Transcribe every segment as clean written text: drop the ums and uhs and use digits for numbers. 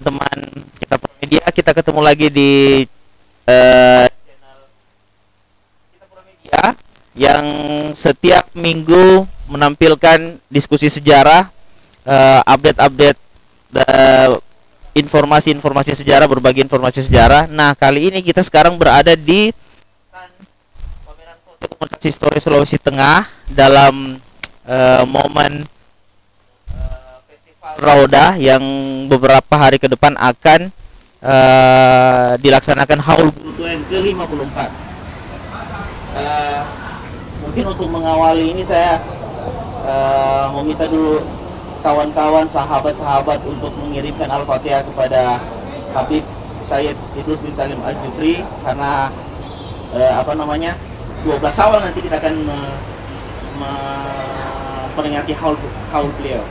teman kita Media. Kita ketemu lagi di channel kita Media yang setiap minggu menampilkan diskusi sejarah, update-update, informasi-informasi sejarah, berbagi informasi sejarah. Nah, kali ini kita sekarang berada di pameran foto komunikasi histori Sulawesi Tengah dalam momen Festival Rauda yang beberapa hari ke depan akan dilaksanakan Haul Guru yang ke-54. Mungkin untuk mengawali ini saya mau minta dulu kawan-kawan, sahabat-sahabat untuk mengirimkan Al-Fatihah kepada Habib Sayyid Idrus bin Salim Al-Jufri, karena 12 Syawal nanti kita akan memperingati haul beliau.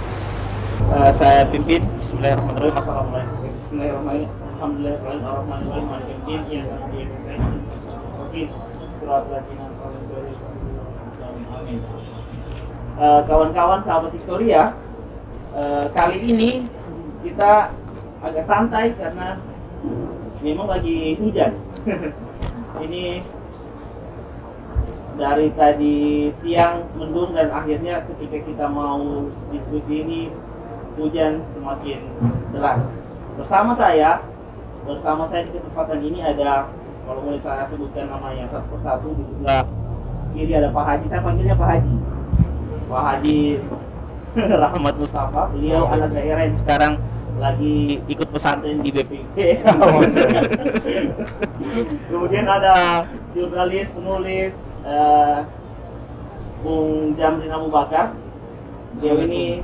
Saya pimpin. Bismillahirrahmanirrahim. Assalamualaikum. Bismillahirrahmanirrahim. Alhamdulillahirrahmanirrahim. Amin. Kawan-kawan sahabat Historia, kali ini kita agak santai karena memang lagi hujan. Ini dari tadi siang mendung dan akhirnya ketika kita mau diskusi ini hujan semakin deras. Bersama saya di kesempatan ini ada, kalau boleh saya sebutkan namanya satu persatu, di sebelah kiri ada Pak Haji, saya panggilnya Pak Haji. Pak Haji Rahmat Mustafa, beliau anak daerah yang sekarang lagi ikut pesantren di BPIP. Kemudian ada jurnalis, penulis Bung Jamrin Abu Bakar. Beliau ini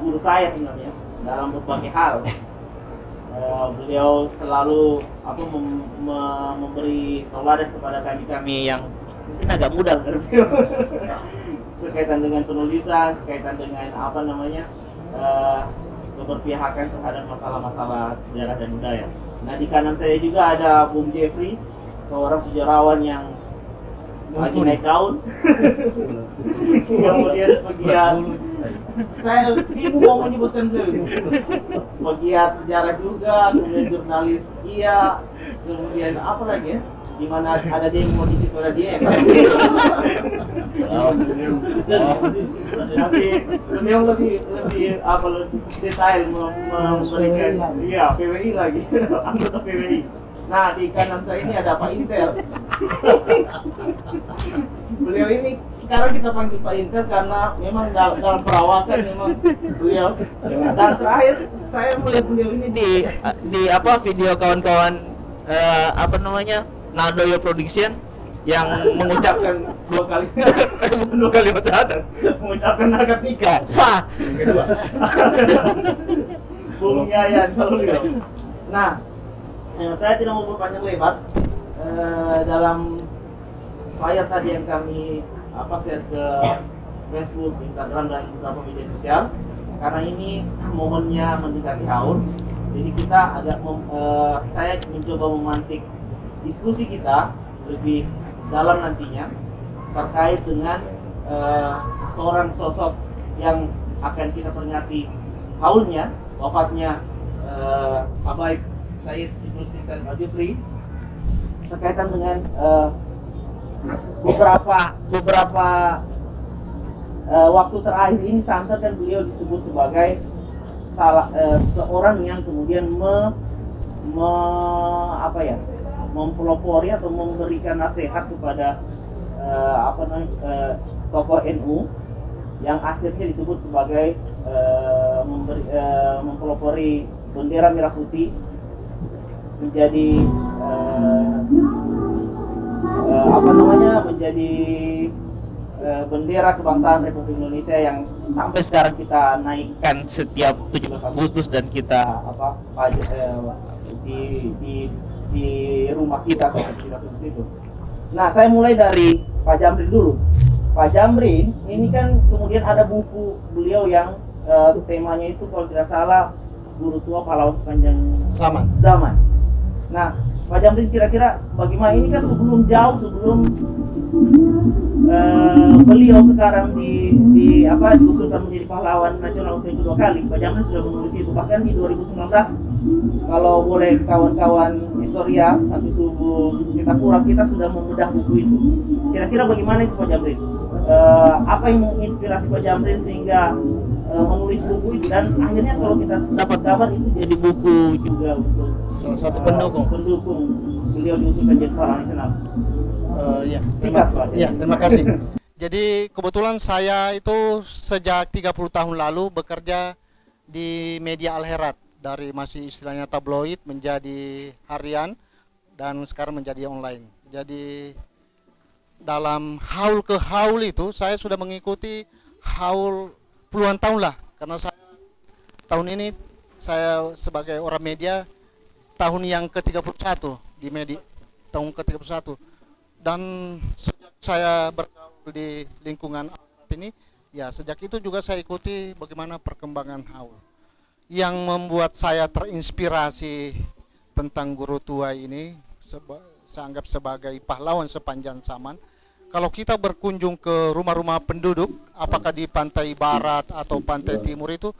guru saya sebenarnya dalam berbagai hal. Beliau selalu memberi tauladan kepada kami yang mungkin agak muda sekaitan dengan penulisan, sekaitan dengan keberpihakan terhadap masalah-masalah sejarah dan budaya. Nah, di kanan saya juga ada Bung Jeffrey, seorang sejarawan yang lagi naik daun. Kemudian pegiat, saya bingung mau menyebutkan beliau, pegiat sejarah juga, kemudian jurnalis, iya, kemudian apa lagi ya? Di mana ada dia yang mau di situ ada dia. Tapi beliau lebih detail memberikan, iya, PWI lagi, anggota PWI. Nah, di kanan saya ini ada Pak Inter. Beliau ini sekarang kita panggil Pak Inter karena memang dalam perawatan memang beliau. Dan terakhir saya melihat beliau ini di video kawan-kawan Nadoyo Production yang mengucapkan dua kali syahadat, mengucapkan akad nikah sah. Bung Yayan kalau beliau. Nah, saya tidak mau berpanjang lebar dalam flyer tadi yang kami share ke Facebook, Instagram dan beberapa media sosial. Karena ini momennya mendekati haul, jadi kita saya mencoba memantik diskusi kita lebih dalam nantinya terkait dengan seorang sosok yang akan kita peringati haulnya, wafatnya Habaib Sayyid Idrus bin Salim Al-Jufri, sekaitan dengan beberapa waktu terakhir ini santer dan beliau disebut sebagai seorang yang kemudian mempelopori atau memberikan nasihat kepada tokoh NU yang akhirnya disebut sebagai mempelopori bendera merah putih menjadi bendera kebangsaan Republik Indonesia yang sampai sekarang kita naikkan setiap 17 Agustus dan kita di rumah kita seperti itu. Nah, saya mulai dari Pak Jamrin dulu. Pak Jamrin ini kan kemudian ada buku beliau yang temanya itu kalau tidak salah Guru Tua Pahlawan Sepanjang Zaman. Nah, Pak Jamrin kira-kira bagaimana ini kan sebelum beliau sekarang diusulkan menjadi pahlawan nasional untuk yang kedua kali. Pak Jamrin sudah menulis itu, bahkan di 2019 kalau boleh kawan-kawan historia sampai subuh kita sudah membedah buku itu. Kira-kira bagaimana itu Pak Jamrin? Apa yang menginspirasi Pak Jamrin sehingga menulis buku itu, dan akhirnya kalau kita dapat kabar itu jadi buku juga untuk salah satu pendukung beliau diusulkan jadi pahlawan nasional. Terima kasih. Jadi kebetulan saya itu sejak 30 tahun lalu bekerja di media Al-Herald, dari masih istilahnya tabloid menjadi harian dan sekarang menjadi online. Jadi dalam haul ke haul itu saya sudah mengikuti haul puluhan tahun lah, karena tahun ini saya sebagai orang media tahun yang ke-31 di media, tahun ke-31, dan sejak saya bergaul di lingkungan ini, ya sejak itu juga saya ikuti bagaimana perkembangan haul. Yang membuat saya terinspirasi tentang guru tua ini, saya anggap sebagai pahlawan sepanjang zaman. Kalau kita berkunjung ke rumah-rumah penduduk, apakah di pantai barat atau pantai timur itu,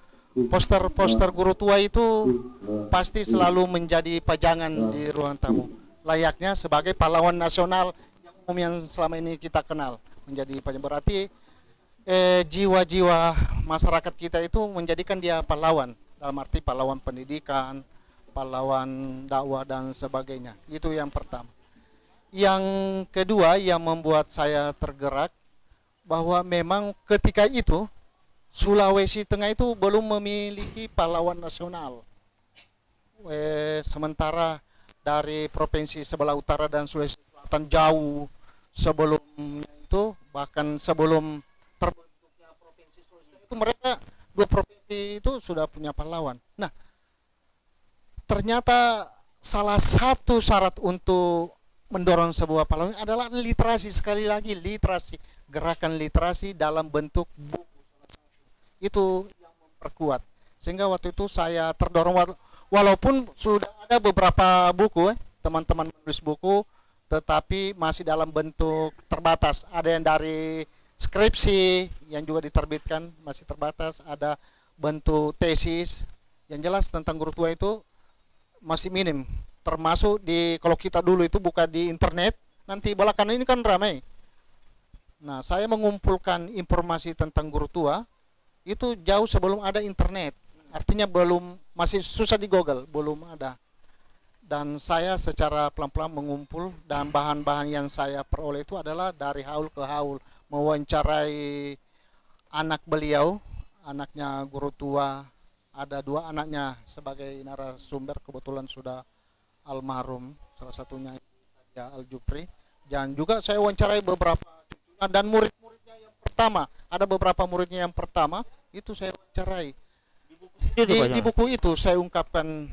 poster-poster guru tua itu pasti selalu menjadi pajangan di ruang tamu. Layaknya sebagai pahlawan nasional yang selama ini kita kenal. Menjadi pajangan, berarti jiwa-jiwa masyarakat kita itu menjadikan dia pahlawan. Dalam arti pahlawan pendidikan, pahlawan dakwah dan sebagainya. Itu yang pertama. Yang kedua yang membuat saya tergerak, bahwa memang ketika itu Sulawesi Tengah itu belum memiliki pahlawan nasional. Sementara dari provinsi sebelah utara dan Sulawesi Selatan jauh sebelumnya itu, bahkan sebelum terbentuknya provinsi Sulawesi itu, mereka dua provinsi itu sudah punya pahlawan. Nah, ternyata salah satu syarat untuk mendorong sebuah pahlawan adalah literasi. Sekali lagi, literasi, gerakan literasi dalam bentuk buku. Itu yang memperkuat. Sehingga waktu itu saya terdorong, walaupun sudah ada beberapa buku, teman-teman menulis buku, tetapi masih dalam bentuk terbatas. Ada yang dari skripsi yang juga diterbitkan, masih terbatas. Ada bentuk tesis. Yang jelas tentang guru tua itu masih minim. Termasuk kalau kita dulu itu buka di internet, nanti belakangan ini kan ramai. Nah, saya mengumpulkan informasi tentang guru tua itu jauh sebelum ada internet. Artinya masih susah di Google, belum ada. Dan saya secara pelan-pelan mengumpul, dan bahan-bahan yang saya peroleh itu adalah dari haul ke haul, mewawancarai anak beliau, anaknya guru tua, ada dua anaknya sebagai narasumber, kebetulan sudah almarhum, salah satunya ya Al-Jupri, dan juga saya wawancarai beberapa cucunya dan murid-muridnya yang pertama. Ada beberapa muridnya yang pertama itu saya wawancarai. Di buku itu saya ungkapkan,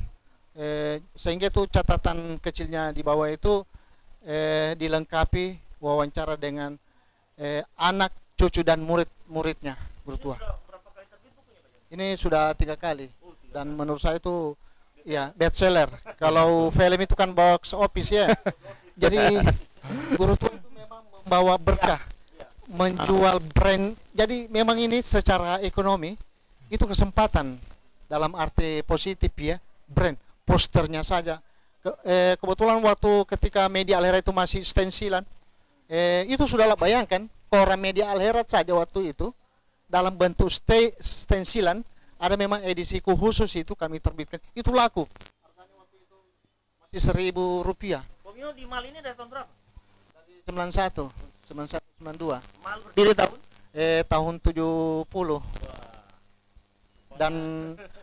sehingga itu catatan kecilnya di bawah itu dilengkapi wawancara dengan anak, cucu dan murid-muridnya guru tua. Ini sudah 3 kali, dan menurut saya itu ya bestseller. Kalau film itu kan box office ya. Jadi guru tua itu memang membawa berkah, menjual brand. Jadi memang ini secara ekonomi itu kesempatan dalam arti positif ya, brand. Posternya saja. Kebetulan waktu ketika media Al-Herald itu masih stensilan, itu sudahlah bayangkan, koran media Al-Herald saja waktu itu dalam bentuk stensilan, ada memang edisi khusus itu kami terbitkan, itu laku. Harganya waktu itu masih Rp1.000. Pomio di Mal ini dari tahun berapa? Dari 91, 92. Mal berdiri tahun? Tahun 70. Dan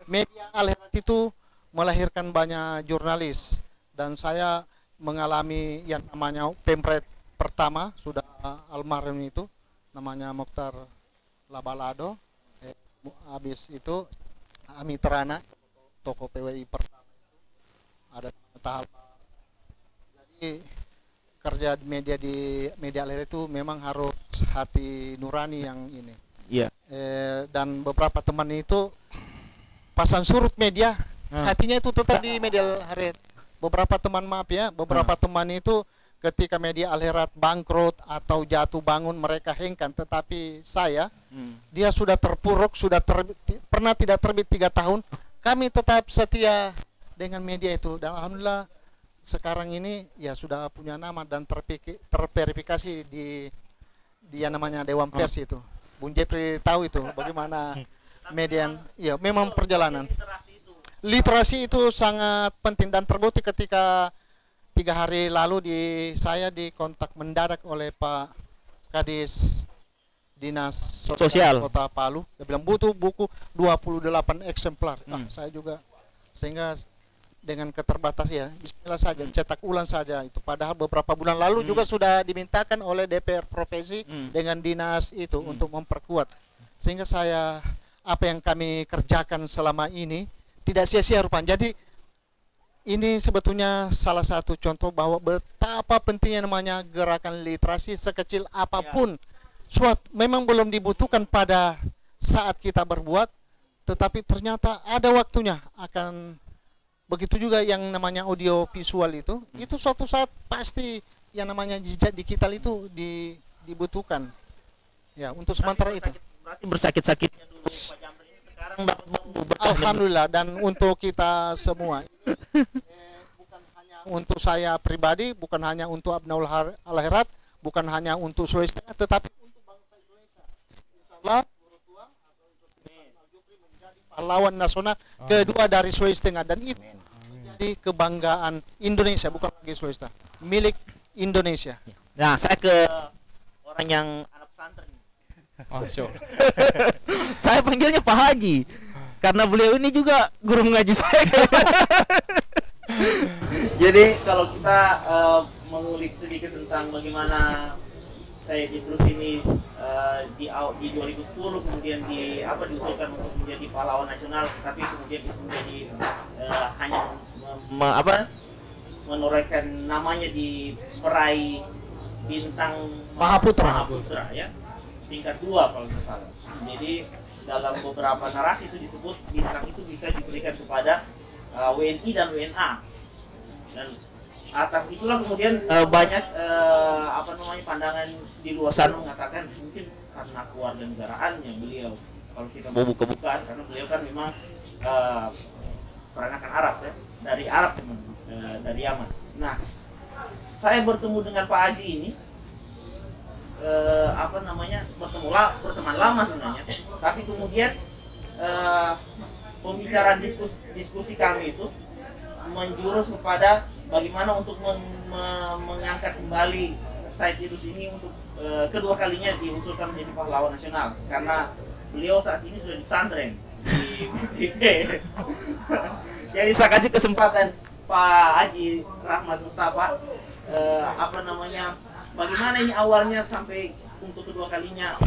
media Al-Herald itu melahirkan banyak jurnalis, dan saya mengalami yang namanya pemret pertama, sudah almarhum itu namanya Mokhtar Labalado. Habis itu Ami Terana, toko PWI pertama itu ada tahap. Jadi kerja di media Al-Herald itu memang harus hati nurani yang ini. Iya. Dan beberapa teman itu pasang surut media, hatinya itu tetap di media Al-Herald. Beberapa teman, maaf ya, beberapa teman itu ketika media Al-Herald bangkrut atau jatuh bangun mereka hengkan, tetapi saya dia sudah terpuruk, sudah pernah tidak terbit 3 tahun, kami tetap setia dengan media itu. Dan alhamdulillah sekarang ini ya sudah punya nama dan terverifikasi di yang namanya Dewan Pers itu. Bung Jepri tahu itu bagaimana media, ya memang perjalanan. Literasi itu sangat penting dan terbukti ketika 3 hari lalu saya dikontak mendadak oleh Pak Kadis Dinas Sosial Kota Palu. Dia bilang butuh buku 28 eksemplar. Saya juga, sehingga dengan keterbatas ya bismillah saja cetak ulang saja itu. Padahal beberapa bulan lalu juga sudah dimintakan oleh DPR provinsi dengan dinas itu untuk memperkuat. Sehingga apa yang kami kerjakan selama ini tidak sia-sia rupanya. Jadi ini sebetulnya salah satu contoh bahwa betapa pentingnya namanya gerakan literasi sekecil apapun. Memang belum dibutuhkan pada saat kita berbuat, tetapi ternyata ada waktunya akan. Begitu juga yang namanya audio visual itu suatu saat pasti yang namanya jejak digital itu dibutuhkan. Ya, untuk sementara itu. Berarti bersakit-sakitnya dulu Pak Jamri ini sekarang dapat berubah. Alhamdulillah, dan untuk kita semua. Bukan hanya untuk saya pribadi, bukan hanya untuk Abnaul Al-Herat, bukan hanya untuk Sulawesi Tengah, tetapi untuk bangsa Indonesia. Insyaallah menjadi pahlawan nasional kedua dari Sulawesi Tengah, dan itu menjadi kebanggaan Indonesia, bukan lagi Sulawesi Tengah, milik Indonesia. Nah, saya ke orang yang anak pesantren. Saya panggilnya Pak Haji karena beliau ini juga guru mengaji saya. Jadi kalau kita mengulik sedikit tentang bagaimana saya Idrus ini di 2010 kemudian diusulkan untuk menjadi pahlawan nasional, tapi kemudian itu menjadi hanya menorehkan namanya di peraih bintang Mahaputra ya, tingkat 2 kalau tidak salah. Jadi dalam beberapa narasi itu disebut bintang itu bisa diberikan kepada WNI dan WNA, dan atas itulah kemudian banyak pandangan di luar sana mengatakan mungkin karena keluarga negaraannya beliau, kalau kita mau buka-bukaan, karena beliau kan memang peranakan Arab ya, dari Arab memang, dari Yaman. Nah, saya bertemu dengan Pak Haji ini berteman lama sebenarnya, tapi kemudian pembicaraan diskusi kami itu menjurus kepada bagaimana untuk mengangkat kembali Said Idrus ini untuk kedua kalinya diusulkan menjadi pahlawan nasional, karena beliau saat ini sudah di pesantren di BPIP. Jadi saya kasih kesempatan Pak Haji Rahmat Mustafa, bagaimana ini awalnya sampai untuk kedua kalinya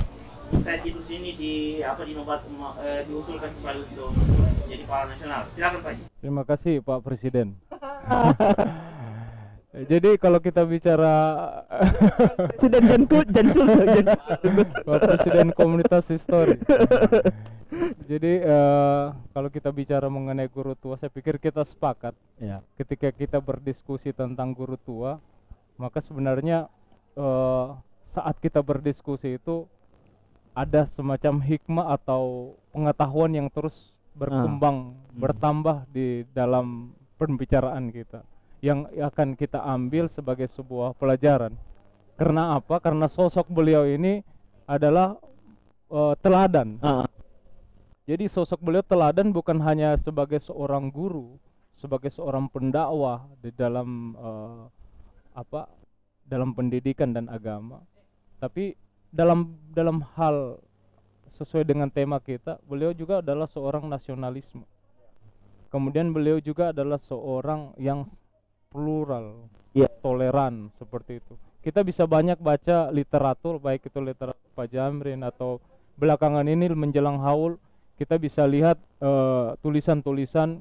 Said Idrus ini diusulkan kembali untuk menjadi pahlawan nasional. Silakan Pak Haji. Terima kasih Pak Presiden. Jadi kalau kita bicara Presiden Jancul Pak Presiden Komunitas Histori. Jadi kalau kita bicara mengenai guru tua, saya pikir kita sepakat ya. Ketika kita berdiskusi tentang guru tua, maka sebenarnya saat kita berdiskusi itu ada semacam hikmah atau pengetahuan yang terus berkembang, bertambah di dalam pembicaraan kita, yang akan kita ambil sebagai sebuah pelajaran. Karena apa? Karena sosok beliau ini adalah teladan. Jadi sosok beliau teladan bukan hanya sebagai seorang guru, sebagai seorang pendakwah di dalam dalam pendidikan dan agama, tapi dalam hal sesuai dengan tema kita, beliau juga adalah seorang nasionalisme. Kemudian beliau juga adalah seorang yang plural, toleran, seperti itu. Kita bisa banyak baca literatur, baik itu literatur Pak Jamrin atau belakangan ini menjelang haul, kita bisa lihat tulisan-tulisan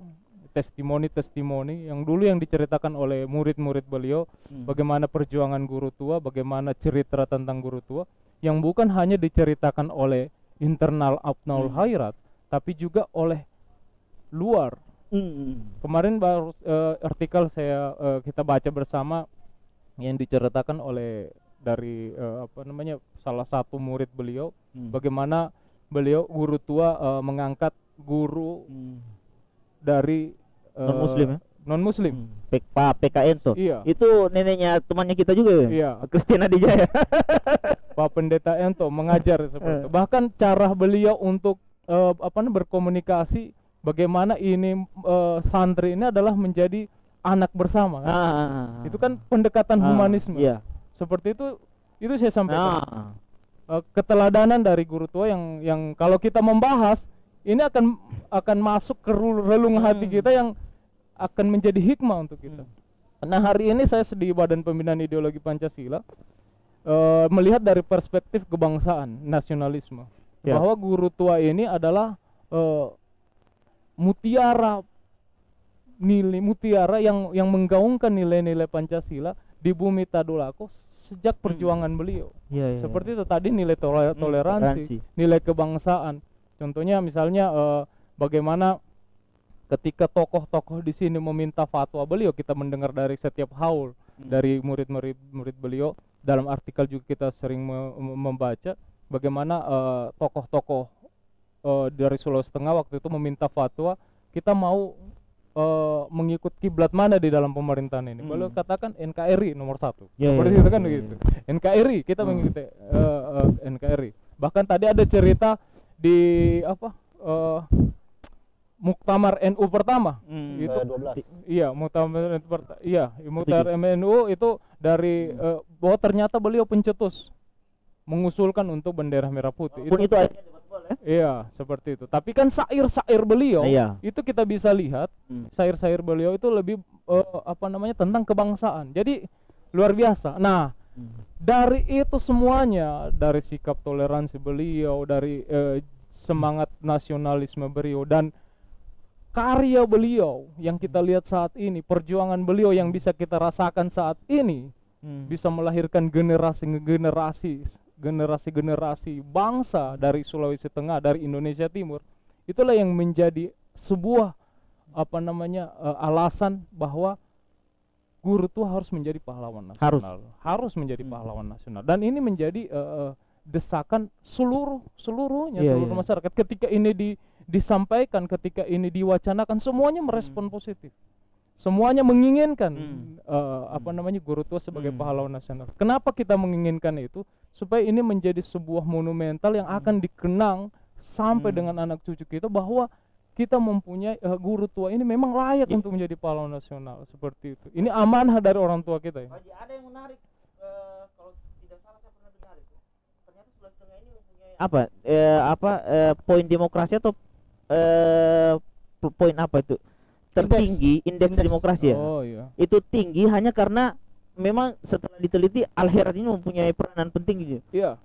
testimoni-testimoni yang dulu yang diceritakan oleh murid-murid beliau, bagaimana perjuangan guru tua, bagaimana cerita tentang guru tua, yang bukan hanya diceritakan oleh internal Abnaul Khairat, tapi juga oleh luar. Kemarin baru artikel kita baca bersama yang diceritakan oleh dari salah satu murid beliau, bagaimana beliau guru tua mengangkat guru dari Non muslim ya. non muslim. Pak PKN tuh. Iya. Itu neneknya temannya kita juga ya. Iya. Christiana Dijaya. Pak Pendeta Ento mengajar seperti itu. Bahkan cara beliau untuk berkomunikasi bagaimana ini santri ini adalah menjadi anak bersama kan? Itu kan pendekatan humanisme. Iya. Seperti itu saya sampaikan. Keteladanan dari guru tua yang kalau kita membahas ini akan masuk ke relung hati kita yang akan menjadi hikmah untuk kita. Nah, hari ini saya di Badan Pembinaan Ideologi Pancasila melihat dari perspektif kebangsaan, nasionalisme, bahwa guru tua ini adalah mutiara yang menggaungkan nilai-nilai Pancasila di bumi Tadulako sejak perjuangan beliau. Seperti itu tadi, nilai toleransi, nilai kebangsaan. Contohnya misalnya bagaimana ketika tokoh-tokoh di sini meminta fatwa beliau, kita mendengar dari setiap haul dari murid-murid beliau. Dalam artikel juga kita sering membaca bagaimana tokoh-tokoh dari Sulawesi Tengah waktu itu meminta fatwa, kita mau mengikut kiblat mana di dalam pemerintahan ini. Beliau katakan NKRI nomor 1. Seperti itu kan begitu. NKRI, kita mengikuti NKRI. Bahkan tadi ada cerita di Muktamar NU pertama, itu 12. Iya, Muktamar MNU itu dari bahwa ternyata beliau pencetus mengusulkan untuk bendera merah putih. Pun itu akhirnya iya, seperti itu. Tapi kan syair-syair beliau itu kita bisa lihat, syair-syair beliau itu lebih tentang kebangsaan. Jadi luar biasa. Nah, dari itu semuanya, dari sikap toleransi beliau, dari semangat nasionalisme beliau, dan karya beliau yang kita lihat saat ini, perjuangan beliau yang bisa kita rasakan saat ini, bisa melahirkan generasi bangsa dari Sulawesi Tengah, dari Indonesia Timur. Itulah yang menjadi sebuah alasan bahwa guru itu harus menjadi pahlawan nasional, harus menjadi pahlawan nasional. Dan ini menjadi desakan seluruhnya masyarakat. Ketika ini disampaikan, ketika ini diwacanakan, semuanya merespon positif. Semuanya menginginkan guru tua sebagai pahlawan nasional. Kenapa kita menginginkan itu? Supaya ini menjadi sebuah monumental yang akan dikenang sampai dengan anak cucu kita, bahwa kita mempunyai guru tua ini memang layak untuk menjadi pahlawan nasional. Seperti itu. Ini amanah dari orang tua kita ya. Ada yang menarik, kalau tidak salah saya pernah dengar itu. Ternyata Sulawesi Tengah ini mempunyai poin demokrasi atau poin apa itu tertinggi, indeks demokrasi ya. Itu tinggi hanya karena memang setelah diteliti Al-Herat ini mempunyai peranan penting gitu. Iya.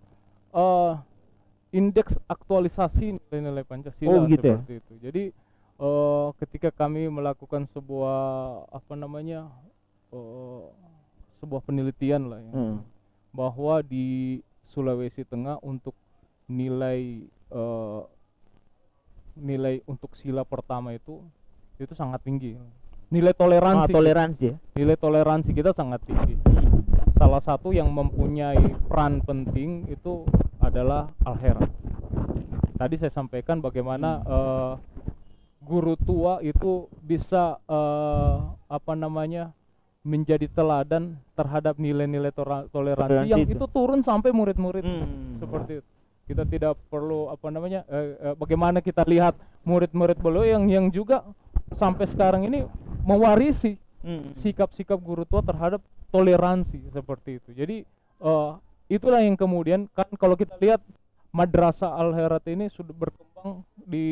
Indeks aktualisasi nilai-nilai Pancasila seperti itu. Jadi ketika kami melakukan sebuah sebuah penelitian lah ya, bahwa di Sulawesi Tengah untuk nilai untuk sila pertama itu sangat tinggi. Nilai toleransi nilai toleransi kita sangat tinggi. Salah satu yang mempunyai peran penting itu adalah Al-Herat. Tadi saya sampaikan bagaimana guru tua itu bisa menjadi teladan terhadap nilai-nilai toleransi yang itu turun sampai murid-murid. Seperti itu. Kita tidak perlu bagaimana kita lihat murid-murid beliau yang juga sampai sekarang ini mewarisi sikap-sikap guru tua terhadap toleransi seperti itu. Jadi itulah yang kemudian kan kalau kita lihat Madrasah Al-Herat ini sudah berkembang di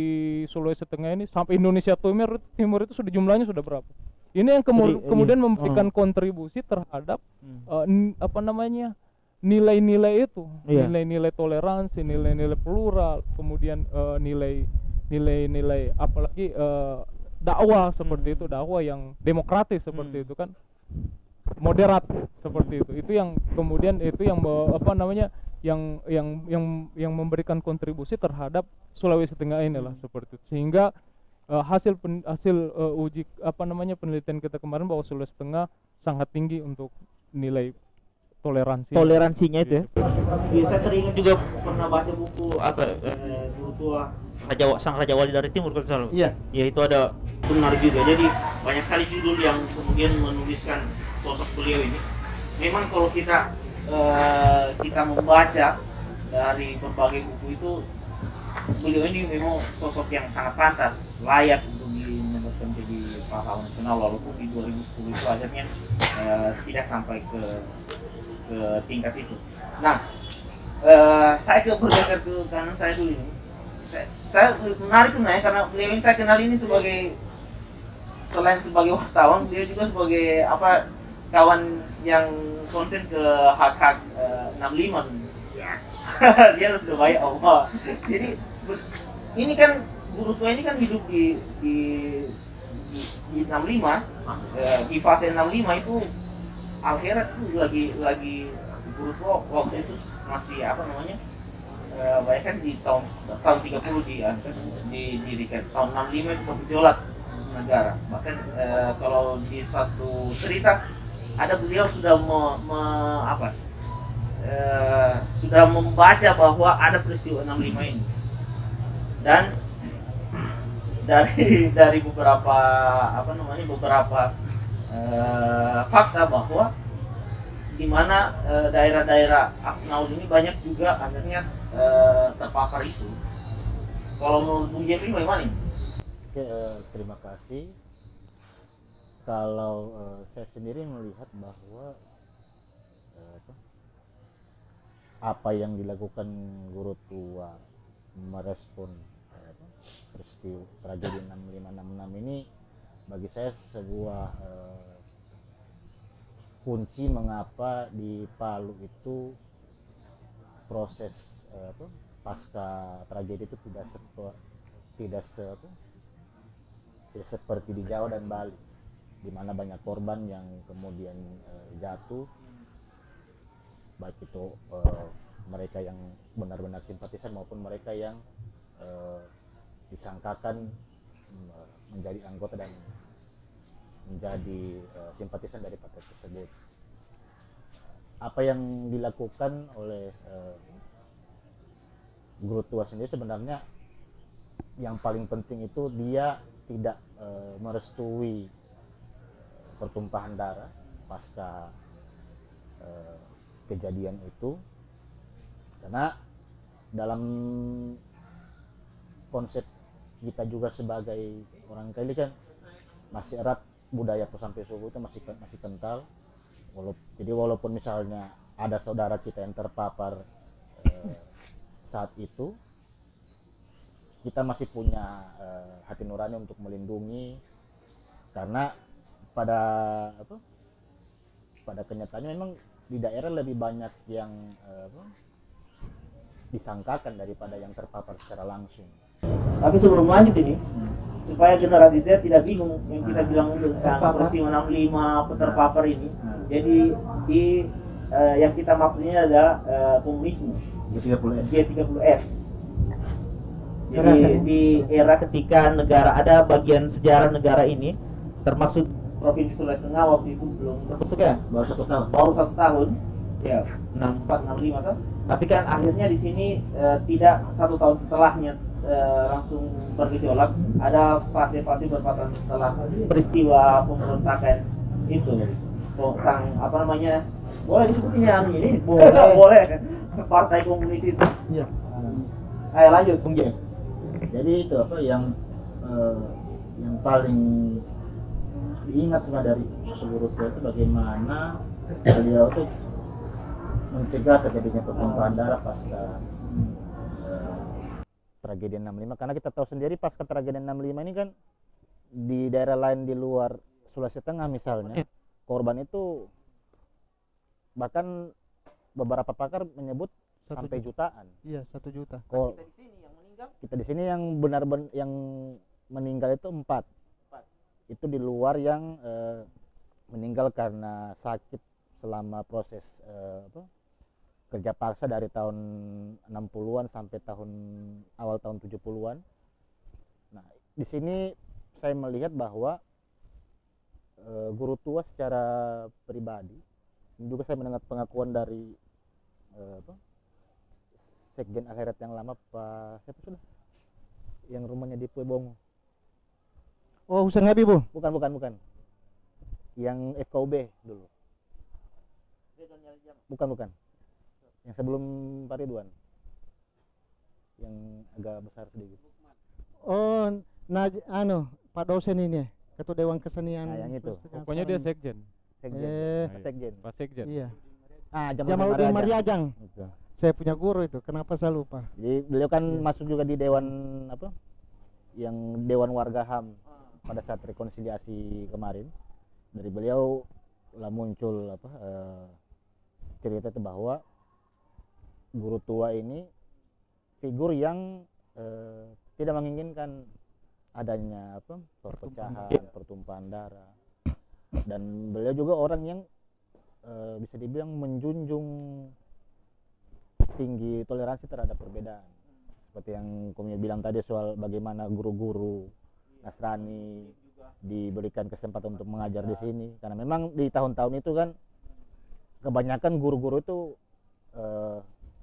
Sulawesi Tengah ini sampai Indonesia Timur itu sudah jumlahnya sudah berapa? Ini yang kemudian memberikan kontribusi terhadap nilai-nilai itu, nilai-nilai toleransi, nilai-nilai plural, kemudian nilai-nilai apalagi dakwah seperti itu, dakwah yang demokratis seperti itu kan, moderat seperti itu. Itu yang kemudian itu yang yang memberikan kontribusi terhadap Sulawesi Tengah inilah seperti itu. Sehingga hasil uji penelitian kita kemarin bahwa Sulawesi Tengah sangat tinggi untuk nilai toleransinya itu ya. Saya teringat juga pernah baca buku guru tua Sang Raja Wali dari Timur kalau salah. Iya. Ya itu ada benar juga. Jadi banyak kali judul yang kemudian menuliskan sosok beliau ini. Memang kalau kita membaca dari berbagai buku itu, beliau ini memang sosok yang sangat pantas, layak untuk dimenangkan jadi pahlawan nasional, walaupun di 2010 itu akhirnya tidak sampai ke tingkat itu. Nah, saya bergeser ke kanan saya dulu ini. Saya menarik sebenarnya karena beliau ini saya kenal ini sebagai, selain sebagai wartawan, beliau juga sebagai kawan yang konsen ke hak-hak 65 sebenarnya. Dia sudah banyak jadi ini kan guru tua ini kan hidup di 65, di fase 65 itu akhirat itu lagi guru tua waktu itu masih banyak kan di tahun 30 didirikan, tahun 65 itu bergejolak negara. Bahkan kalau di suatu cerita ada beliau sudah sudah membaca bahwa ada peristiwa 65 ini, dan dari beberapa fakta bahwa di mana daerah-daerah Aknaul ini banyak juga akhirnya terpapar itu. Kalau menurut Bung Jeffrey bagaimana ini? Oke, terima kasih. Kalau saya sendiri melihat bahwa apa yang dilakukan guru tua merespon peristiwa tragedi 6566 ini bagi saya sebuah kunci mengapa di Palu itu proses pasca tragedi itu tidak seperti di Jawa dan Bali, di mana banyak korban yang kemudian jatuh, baik itu mereka yang benar-benar simpatisan maupun mereka yang disangkakan menjadi anggota dan menjadi simpatisan dari partai tersebut. Apa yang dilakukan oleh guru tua sendiri sebenarnya yang paling penting itu dia tidak merestui pertumpahan darah pasca kejadian itu, karena dalam konsep kita juga sebagai orang Kali kan masih erat budaya pesampai subuh itu masih kental. Jadi walaupun misalnya ada saudara kita yang terpapar saat itu, kita masih punya hati nurani untuk melindungi, karena pada kenyataannya memang di daerah lebih banyak yang disangkakan daripada yang terpapar secara langsung. Tapi sebelum lanjut ini, supaya generasi Z tidak bingung yang kita bilang tentang peristiwa 65 terpapar ini, jadi yang kita maksudnya adalah komunisme G30S. Jadi di era ketika negara ada bagian sejarah negara ini, termasuk Provinsi Sulawesi Tengah waktu itu belum terbentuk ya, baru satu tahun ya, 64 65 kan. Tapi kan akhirnya di sini tidak satu tahun setelahnya langsung bergejolak, ada fase-fase beberapa tahun setelah peristiwa pemberontakan itu. Boleh disebutin ini? Boleh. Partai Komunis itu. Iya. Ayo lanjut, Bung Jem. Jadi itu yang paling diingat sebenarnya dari seluruh itu bagaimana beliau itu mencegah terjadinya pertumpahan darah pasca tragedi 65, karena kita tahu sendiri pasca tragedi 65 ini kan di daerah lain di luar Sulawesi Tengah misalnya, korban itu bahkan beberapa pakar menyebut sampai jutaan. Iya, 1 juta. Kita di sini yang benar-benar yang meninggal itu 4. Itu di luar yang meninggal karena sakit selama proses kerja paksa dari tahun 60-an sampai awal tahun 70-an. Nah, di sini saya melihat bahwa guru tua secara pribadi, juga saya mendengar pengakuan dari Sekjen Akhirat yang lama, Pak siapa sudah yang rumahnya di Puebongo, Oh, Husain Habibur. Bukan, bukan, bukan. Yang FKUB dulu. Bukan, bukan. Yang sebelum Pak Ridwan. Yang agak besar sedikit. Oh, Pak dosen ini, Ketua Dewan Kesenian. Nah, yang itu. Pokoknya dia sekjen. Sekjen. Pak Sekjen. Pak sekjen. Iya. Jamaluddin Jamaluddin Mariajang. Gitu. Saya punya guru itu. Kenapa saya lupa? Jadi beliau kan masuk juga di dewan apa? Yang Dewan Warga HAM pada saat rekonsiliasi kemarin. Dari beliau lah muncul apa cerita itu bahwa guru tua ini figur yang tidak menginginkan adanya apa perpecahan, pertumpahan darah. Dan beliau juga orang yang bisa dibilang menjunjung tinggi toleransi terhadap perbedaan. Seperti yang kami bilang tadi soal bagaimana guru-guru Nasrani diberikan kesempatan untuk mengajar di sini, karena memang di tahun-tahun itu kan kebanyakan guru-guru itu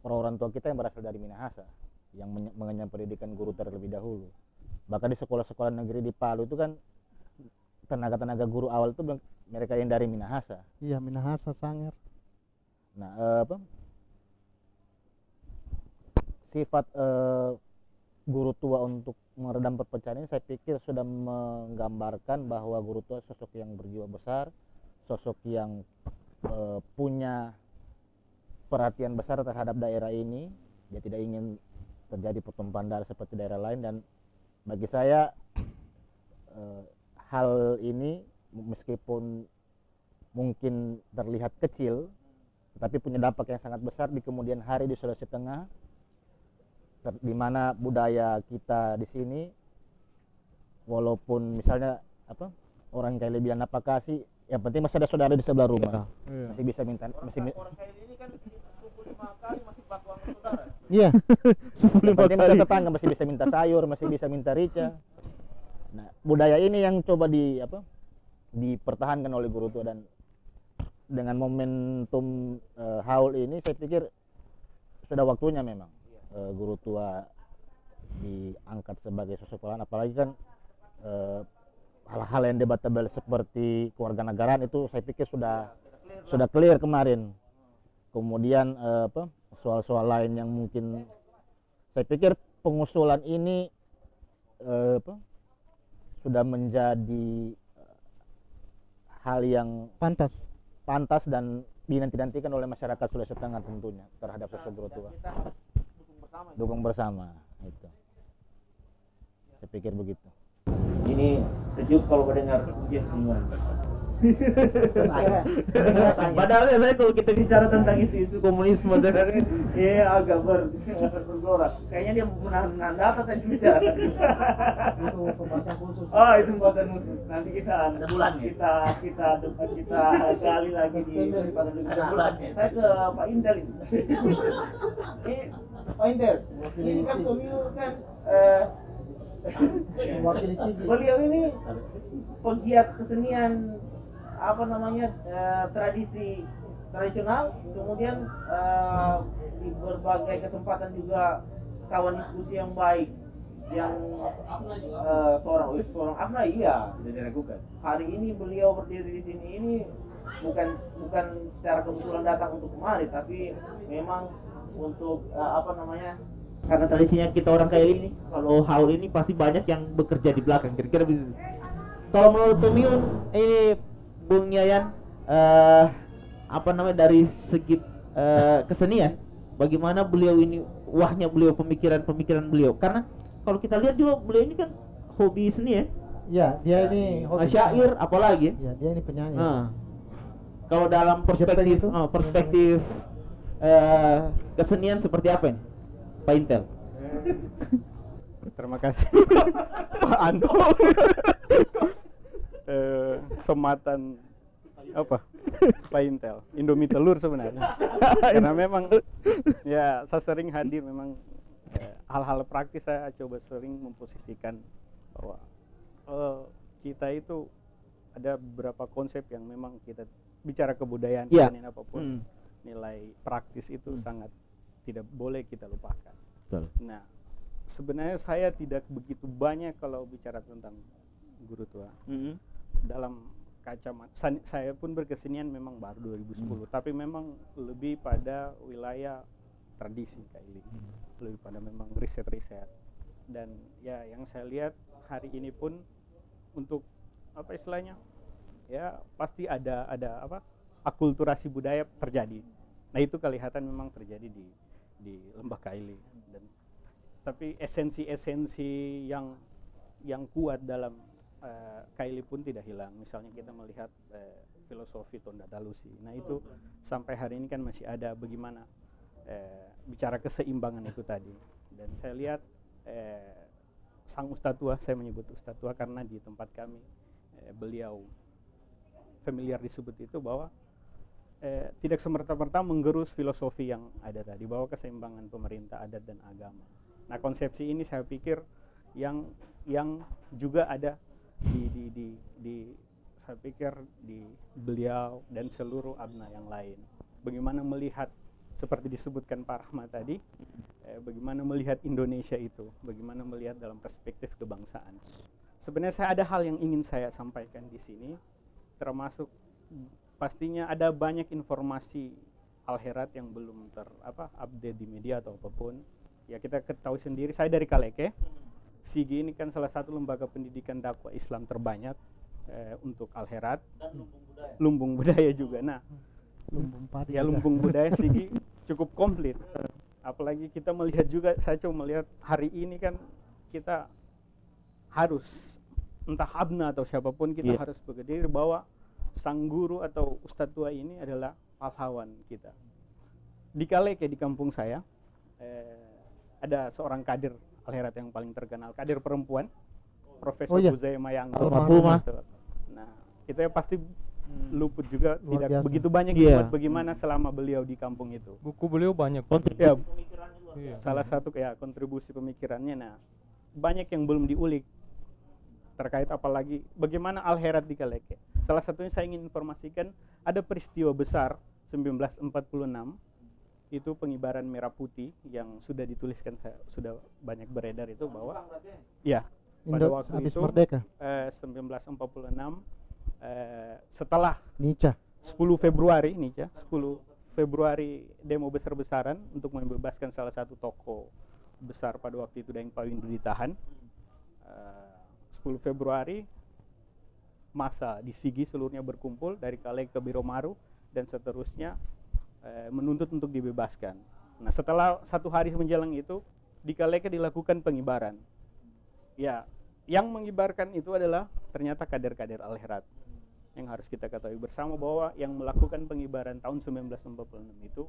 orang tua kita yang berasal dari Minahasa yang mengenyam pendidikan guru terlebih dahulu. Bahkan di sekolah-sekolah negeri di Palu itu kan tenaga-tenaga guru awal itu mereka yang dari Minahasa. Iya, Minahasa, Sanger. Nah, sifat guru tua untuk meredam perpecahan ini saya pikir sudah menggambarkan bahwa guru tua sosok yang berjiwa besar, sosok yang punya perhatian besar terhadap daerah ini. Dia tidak ingin terjadi pertumpahan darah seperti daerah lain, dan bagi saya hal ini meskipun mungkin terlihat kecil tetapi punya dampak yang sangat besar di kemudian hari di Sulawesi Tengah, di mana budaya kita di sini walaupun misalnya apa orang kayak bilang apa kasih, yang penting masih ada saudara di sebelah rumah. Iya. Masih bisa minta Orang kayak ini kan 25 kali masih batuan saudara. Iya. yang penting ada tetangga masih bisa minta sayur, masih bisa minta rica. Nah, budaya ini yang coba dipertahankan oleh guru tua, dan dengan momentum haul ini saya pikir sudah waktunya memang guru tua diangkat sebagai sosok pahlawan. Apalagi kan hal-hal yang debatable seperti kewarganegaraan itu saya pikir sudah clear kemarin. Kemudian soal-soal lain yang mungkin saya pikir pengusulan ini sudah menjadi hal yang pantas dan dinanti-nantikan oleh masyarakat Sulawesi Tengah tentunya terhadap sosok guru tua. Kita harus Dukung bersama itu. Saya pikir begitu. ini sejuk kalau mendengar ujian lingkungan. Padahal saya kalau kita bicara tentang isu-isu komunisme dan agak bergelora. Kayaknya dia menahan data tadi bicara. Itu pembahasan khusus. Oh, itu pembahasan khusus. Nanti kita Ada bulan ya? kita gali lagi di kesempatan bulannya. Saya ke Pak Intel ini. Ini Pak Intel. Ini kan beliau kan Mewakili sini. beliau ini pegiat kesenian apa namanya tradisi tradisional, kemudian di berbagai kesempatan juga kawan diskusi yang baik, yang seorang AFNA iya tidak diragukan. Hari ini beliau berdiri di sini ini bukan secara kebetulan datang untuk kemari, tapi memang untuk apa namanya, karena tradisinya kita orang kayak ini, kalau haul ini pasti banyak yang bekerja di belakang, kira-kira begitu. Kalau menurut Tumiun ini Bung Yayan, apa namanya, dari segi kesenian, bagaimana beliau ini wahnya beliau, pemikiran beliau, karena kalau kita lihat juga beliau ini kan hobi seni ya. Ya, dia ini hobi Syair apalagi. Ya, dia ini penyanyi. Kalau dalam perspektif itu? perspektif kesenian seperti apa ini, Pak Intel? Terima kasih Pak Anto. Sematan apa Pak Intel, Indomie telur sebenarnya. Karena memang ya saya sering hadir, memang hal-hal praktis saya coba sering memposisikan bahwa kita itu ada beberapa konsep yang memang kita bicara kebudayaan, kesenian apapun, nilai praktis itu sangat tidak boleh kita lupakan. Betul. Nah, sebenarnya saya tidak begitu banyak kalau bicara tentang guru tua. Dalam kacamata saya pun berkesenian memang baru 2010, tapi memang lebih pada wilayah tradisi Kaili, lebih pada memang riset-riset. Dan ya yang saya lihat hari ini pun untuk apa istilahnya, ya pasti ada apa akulturasi budaya terjadi. Nah itu kelihatan memang terjadi di Lembah Kaili. Dan tapi esensi-esensi yang kuat dalam Kaili pun tidak hilang. Misalnya kita melihat filosofi Tonda Dalusi. Nah itu sampai hari ini kan masih ada, bagaimana bicara keseimbangan itu tadi. Dan saya lihat sang Ustadz tua, saya menyebut Ustadz tua karena di tempat kami beliau familiar disebut itu, bahwa tidak semerta-merta menggerus filosofi yang ada tadi, bahwa keseimbangan pemerintah, adat dan agama. Nah konsepsi ini saya pikir yang juga ada di saya pikir di beliau dan seluruh abna yang lain. Bagaimana melihat seperti disebutkan Pak Rahmat tadi, bagaimana melihat Indonesia itu, bagaimana melihat dalam perspektif kebangsaan. Sebenarnya saya ada hal yang ingin saya sampaikan di sini, termasuk pastinya ada banyak informasi Al-Herat yang belum update di media atau apapun. Ya kita ketahui sendiri, saya dari Kaleke. SIGI ini kan salah satu lembaga pendidikan dakwah Islam terbanyak untuk Al-Herat. Dan lumbung budaya juga. Nah, lumbung budaya SIGI cukup komplit. Apalagi kita melihat juga, saya coba melihat hari ini kan kita harus, entah abna atau siapapun, kita harus berdiri bahwa sang guru atau ustadz tua ini adalah pahlawan kita. Di Kaleke, di kampung saya, ada seorang kader Al-Herat yang paling terkenal, kader perempuan, Profesor Buzaya Mayanggo. Nah, itu ya pasti luput juga, tidak biasa. Begitu banyak dibuat bagaimana selama beliau di kampung itu. Buku beliau banyak. Ya, salah satu ya kontribusi pemikirannya. Nah, banyak yang belum diulik terkait apalagi bagaimana Al-Herat di Kaleke. Salah satunya saya ingin informasikan, ada peristiwa besar 1946, itu pengibaran merah putih yang sudah dituliskan, sudah banyak beredar itu, bahwa ya pada waktu itu merdeka. 1946 setelah 10 Februari Nica, 10 Februari demo besar-besaran untuk membebaskan salah satu tokoh besar pada waktu itu, Daeng Pawindu ditahan. 10 Februari masa di Sigi seluruhnya berkumpul dari Kaleke ke Biromaru dan seterusnya menuntut untuk dibebaskan. Nah setelah 1 hari menjelang itu di Kaleke dilakukan pengibaran. Ya, yang mengibarkan itu adalah ternyata kader-kader Al-Herat. Yang harus kita ketahui bersama bahwa yang melakukan pengibaran tahun 1946 itu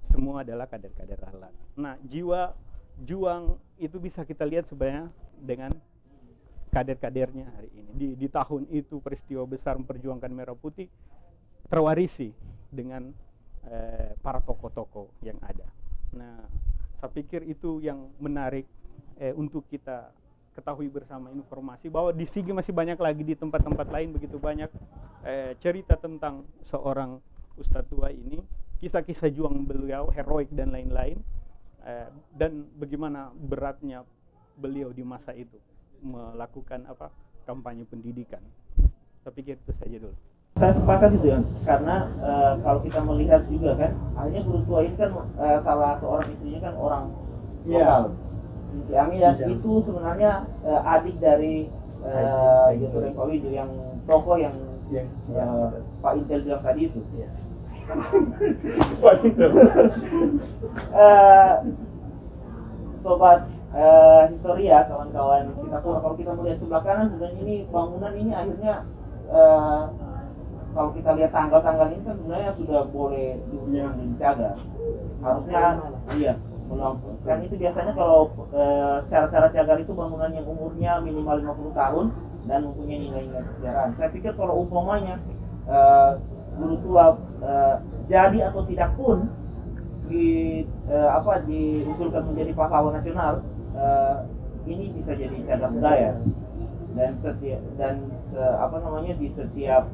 semua adalah kader-kader Al-Herat. Nah jiwa juang itu bisa kita lihat sebenarnya dengan kader-kadernya hari ini. Di tahun itu peristiwa besar memperjuangkan merah putih terwarisi dengan para tokoh-tokoh yang ada. Nah, saya pikir itu yang menarik untuk kita ketahui bersama, informasi bahwa di Sigi masih banyak lagi, di tempat-tempat lain begitu banyak cerita tentang seorang ustadz tua ini, kisah-kisah juang beliau, heroik dan lain-lain, dan bagaimana beratnya beliau di masa itu melakukan kampanye pendidikan. Saya pikir itu saja dulu. Saya sepakat itu ya, karena kalau kita melihat juga kan, akhirnya guru tua ini kan salah seorang istrinya kan orang lokal, Ciami, dan itu sebenarnya adik dari Yoto Daeng Pawindu, yang tokoh yang Pak Intel bilang tadi itu. Pak Intel. Sobat historia, kawan-kawan kita pun, kalau kita melihat sebelah kanan sebenarnya ini bangunan ini akhirnya kalau kita lihat tanggal-tanggal ini kan sebenarnya sudah boleh diusahakan dan dijaga. Harusnya melampau. Kan itu biasanya kalau secara cagar itu bangunan yang umurnya minimal 50 tahun dan mempunyai nilai-nilai sejarah. Saya pikir kalau umpamanya guru tua jadi atau tidak pun diusulkan menjadi pahlawan nasional, ini bisa jadi cagar budaya. Di setiap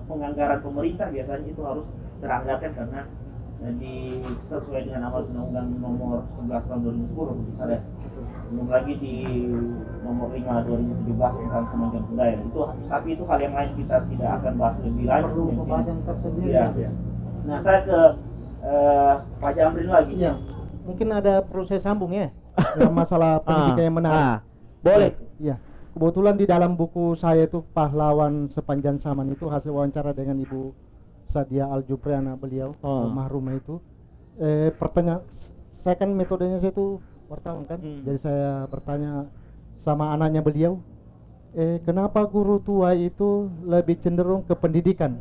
penganggaran pemerintah biasanya itu harus teranggarkan karena sesuai dengan amal undang-undang nomor 11 tahun 2010 ada belum lagi di nomor 5 2017 tentang kemajuan budaya. Tapi itu hal yang lain, kita tidak akan bahas lebih lanjut. Perlu pembahasan tersendiri. Iya. Nah, saya ke Pak Jamrin lagi. Iya. Mungkin ada perlu saya sambung ya. Dalam masalah pendidikan yang menarik. Boleh. Iya. Kebetulan di dalam buku saya itu Pahlawan Sepanjang Zaman itu hasil wawancara dengan Ibu Sadia Al-Jupri, anak beliau, almarhumah itu. Saya kan metodenya saya itu wartawan kan. Jadi saya bertanya sama anaknya beliau, kenapa guru tua itu lebih cenderung ke pendidikan?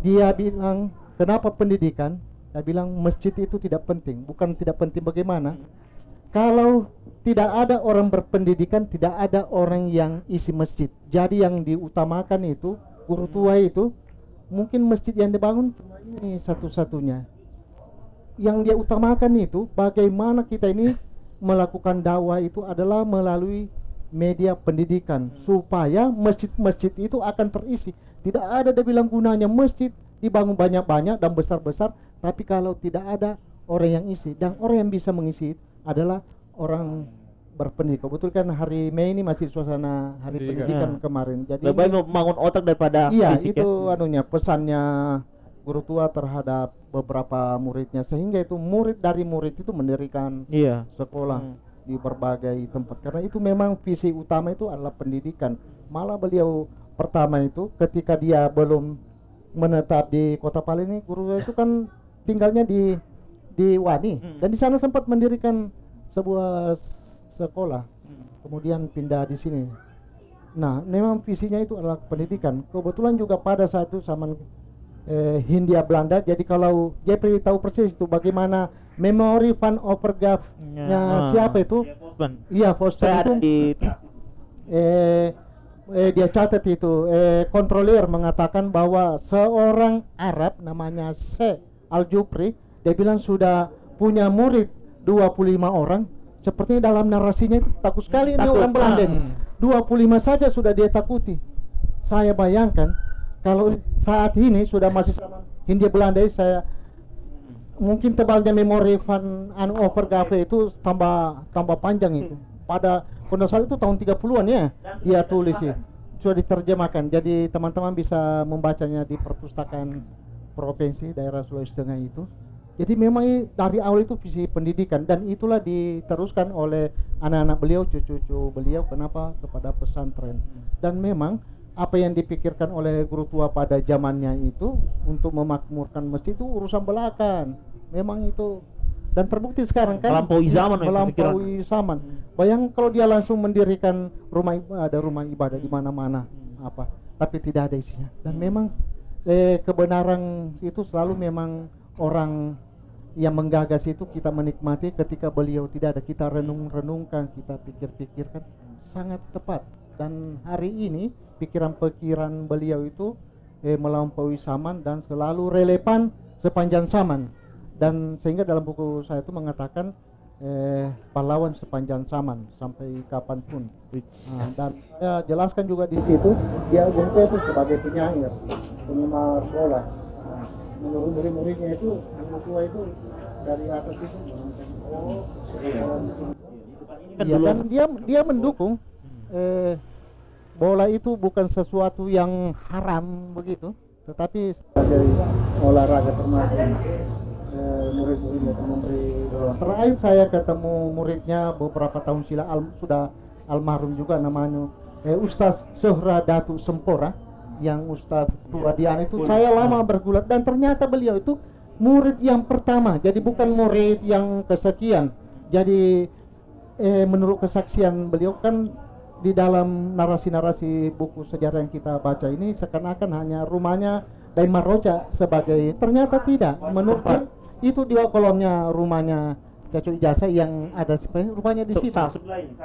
Dia bilang, kenapa pendidikan? Dia bilang masjid itu tidak penting. Bukan tidak penting bagaimana? Kalau tidak ada orang berpendidikan, tidak ada orang yang isi masjid. Jadi yang diutamakan itu guru tua itu, mungkin masjid yang dibangun cuma ini satu-satunya. Yang dia utamakan itu bagaimana kita ini melakukan dakwah itu adalah melalui media pendidikan, supaya masjid-masjid itu akan terisi. Tidak ada dia bilang gunanya masjid dibangun banyak-banyak dan besar-besar, tapi kalau tidak ada orang yang isi, dan orang yang bisa mengisi adalah orang berpendidikan. Betul kan, hari Mei ini masih suasana hari pendidikan kemarin. Jadi lebih membangun otak daripada iya fisik, itu anunya pesannya guru tua terhadap beberapa muridnya, sehingga itu murid dari murid itu mendirikan sekolah di berbagai tempat, karena itu memang visi utama itu adalah pendidikan. Malah beliau pertama itu ketika dia belum menetap di Kota Pale ini, guru itu kan tinggalnya di Wani, dan di sana sempat mendirikan sebuah sekolah, kemudian pindah di sini. Nah, memang visinya itu adalah pendidikan. Kebetulan juga pada saat itu zaman Hindia Belanda, jadi kalau Jeffrey tahu persis itu bagaimana memori van Overgraaf-nya siapa itu? Iya, Foster itu. Dia catat itu, kontrolir mengatakan bahwa seorang Arab namanya Syekh Al-Jupri, dia bilang sudah punya murid 25 orang. Sepertinya dalam narasinya itu takut sekali ini orang Belanda. 25 saja sudah dia takuti. Saya bayangkan kalau saat ini sudah masih sama Hindia Belanda, saya mungkin tebalnya memori van Overgraaf itu tambah panjang itu. Pada saat itu tahun 30-an ya dia tulis ya. Sudah diterjemahkan. Jadi teman-teman bisa membacanya di perpustakaan provinsi daerah Sulawesi Tengah itu. Jadi memang dari awal itu visi pendidikan, dan itulah diteruskan oleh anak-anak beliau, cucu-cucu beliau, kenapa kepada pesantren. Dan memang apa yang dipikirkan oleh guru tua pada zamannya itu untuk memakmurkan masjid itu urusan belakang. Memang itu, dan terbukti sekarang kan melampaui zaman. Bayang kalau dia langsung mendirikan rumah ibadah di mana-mana apa, tapi tidak ada isinya. Dan memang kebenaran itu selalu memang orang yang menggagas itu kita menikmati ketika beliau tidak ada, kita renungkan, kita pikirkan, sangat tepat. Dan hari ini pikiran-pikiran beliau itu melampaui zaman dan selalu relevan sepanjang zaman. Dan sehingga dalam buku saya itu mengatakan pahlawan sepanjang zaman sampai kapanpun. Dan saya jelaskan juga di situ dia Bungke itu sebagai penyair, penggemar bola. Menurut murid-muridnya itu anak tua itu dari atas itu. Iya, dan dia mendukung bola itu bukan sesuatu yang haram begitu, tetapi sebagai olahraga termasuk murid-muridnya memberi. Terakhir saya ketemu muridnya beberapa tahun silam, sudah almarhum juga, namanya Ustaz Sohra Datu Sempora, yang Ustadz Wadian itu saya lama bergulat, dan ternyata beliau itu murid yang pertama, jadi bukan murid yang kesekian. Jadi menurut kesaksian beliau kan di dalam narasi-narasi buku sejarah yang kita baca ini seakan-akan hanya rumahnya Daimar Roca sebagai, ternyata tidak. Menurut itu di kolomnya rumahnya Cacu Ijazah yang ada rumahnya di situ,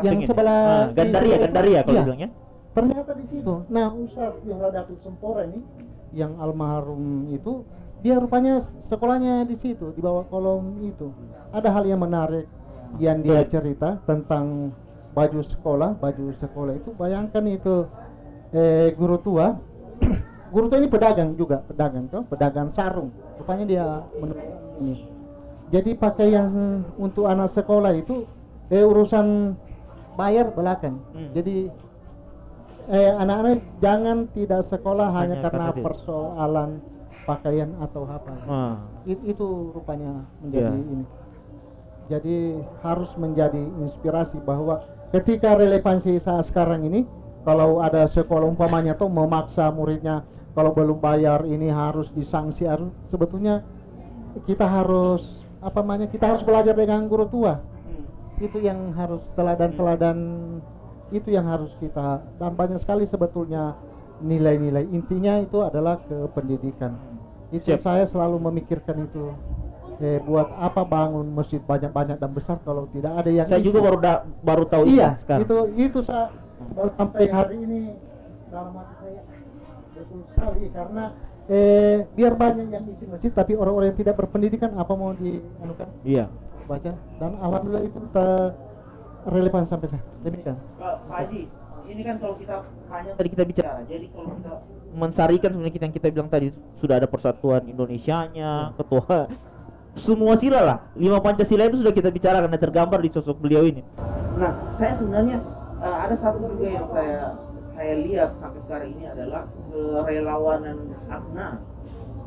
yang sebelah Gandaria kalau bilangnya. Ternyata di situ. Nah, Ustaz Datu Sempora ini yang almarhum itu, dia rupanya sekolahnya di situ, di bawah kolom itu. Ada hal yang menarik yang dia cerita tentang baju sekolah itu. Bayangkan itu guru tua guru tua ini pedagang juga, pedagang sarung. Rupanya dia ini. Jadi pakaian untuk anak sekolah itu urusan bayar belakang. Jadi anak-anak jangan tidak sekolah hanya karena karena persoalan pakaian atau apa. Itu rupanya menjadi ini. Jadi harus menjadi inspirasi bahwa ketika relevansi saat sekarang ini, kalau ada sekolah umpamanya tuh memaksa muridnya kalau belum bayar ini harus disanksi, sebetulnya kita harus kita harus belajar dengan guru tua. Itu yang harus teladan itu yang harus kita, dan banyak sekali sebetulnya nilai-nilai intinya itu adalah ke pendidikan. Itu saya selalu memikirkan itu. Buat apa bangun masjid banyak-banyak dan besar kalau tidak ada yang Saya isi. juga baru tahu Iya, sekarang. itu saya baru sampai hari ini dalam hati saya betul sekali, karena biar banyak yang isi masjid tapi orang-orang yang tidak berpendidikan apa mau dianukan Iya. baca, dan alhamdulillah itu relevan sampai saya. Demikian. Pak Haji, ini kan kalau kita hanya Tadi kita bicara jadi kalau kita mensarikan sebenarnya yang kita bilang tadi, sudah ada persatuan Indonesianya, ketua semua sila lah, 5 Pancasila itu sudah kita bicarakan dan tergambar di sosok beliau ini. Nah, saya sebenarnya ada satu juga yang saya lihat sampai sekarang ini adalah kerelawanan Akna.